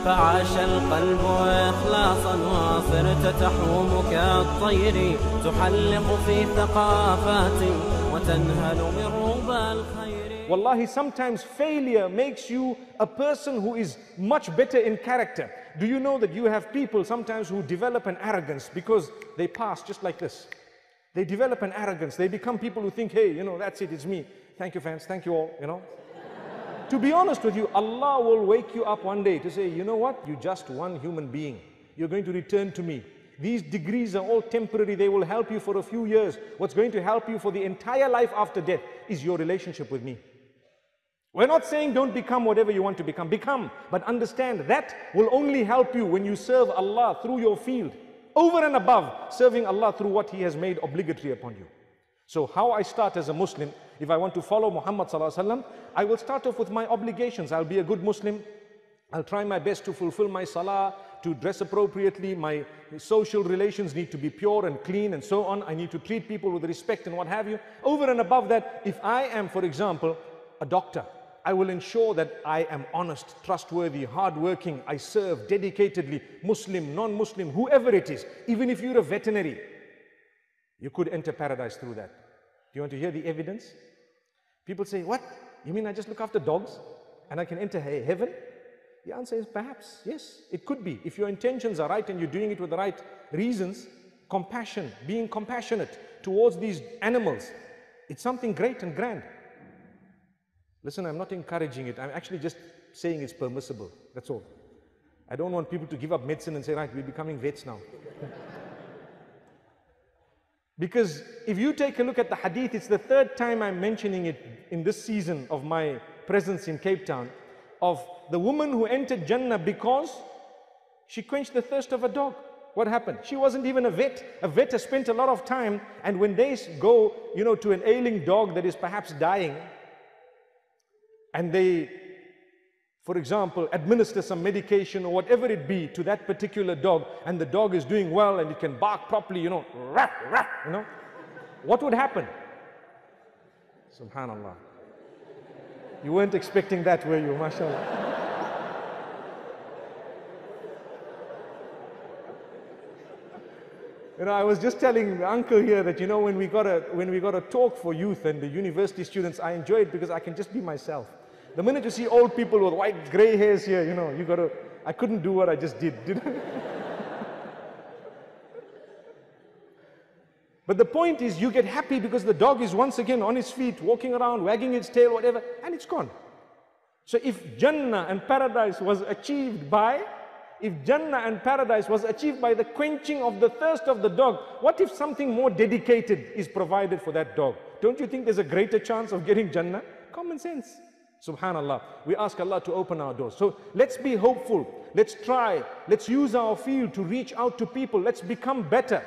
فعاش القلب إخلاصا وصرت تحوم كالطير تحلق في ثقافات وتنهل من ربى الخير. Wallahi, sometimes failure makes you a person who is much better in character. Do you know that you have people sometimes who develop an arrogance because they pass just like this? They develop an arrogance. They become people who think, hey, that's it, it's me. Thank you, fans. Thank you all, To be honest with you, Allah will wake you up one day to say, you know what? You're just one human being. You're going to return to me. These degrees are all temporary. They will help you for a few years. What's going to help you for the entire life after death is your relationship with me. We're not saying don't become whatever you want to become. Become, but understand that will only help you when you serve Allah through your field, over and above serving Allah through what He has made obligatory upon you. So how I start as a Muslim, if I want to follow Muhammad sallallahu alaihi wasallam, I will start off with my obligations. I'll be a good Muslim. I'll try my best to fulfill my salah, to dress appropriately. My social relations need to be pure and clean and so on. I need to treat people with respect and what have you. Over and above that, if I am, for example, a doctor, I will ensure that I am honest, trustworthy, hardworking. I serve dedicatedly, Muslim, non-Muslim, whoever it is. Even if you're a veterinary, you could enter paradise through that. Do you want to hear the evidence? People say, what? You mean I just look after dogs and I can enter heaven? The answer is perhaps, yes, it could be. If your intentions are right and you're doing it with the right reasons, compassion, being compassionate towards these animals, it's something great and grand. Listen, I'm not encouraging it. I'm actually just saying it's permissible. That's all. I don't want people to give up medicine and say, right, we're becoming vets now. Because if you take a look at the hadith, it's the third time I'm mentioning it in this season of my presence in Cape Town, of the woman who entered Jannah because she quenched the thirst of a dog. What happened? She wasn't even a vet. A vet has spent a lot of time, and when they go, to an ailing dog that is perhaps dying, and they, for example, administer some medication or whatever it be to that particular dog, and the dog is doing well and it can bark properly, rah, rah, what would happen? Subhanallah. You weren't expecting that, were you? MashaAllah. I was just telling the uncle here that, when we got a talk for youth and the university students, I enjoy it because I can just be myself. The minute you see old people with white, grey hairs here, I couldn't do what I just did. But the point is, you get happy because the dog is once again on its feet, walking around, wagging its tail, whatever, and it's gone. So if Jannah and paradise was achieved by the quenching of the thirst of the dog, what if something more dedicated is provided for that dog? Don't you think there's a greater chance of getting Jannah? Common sense. Subhanallah. We ask Allah to open our doors. So let's be hopeful. Let's try. Let's use our field to reach out to people. Let's become better.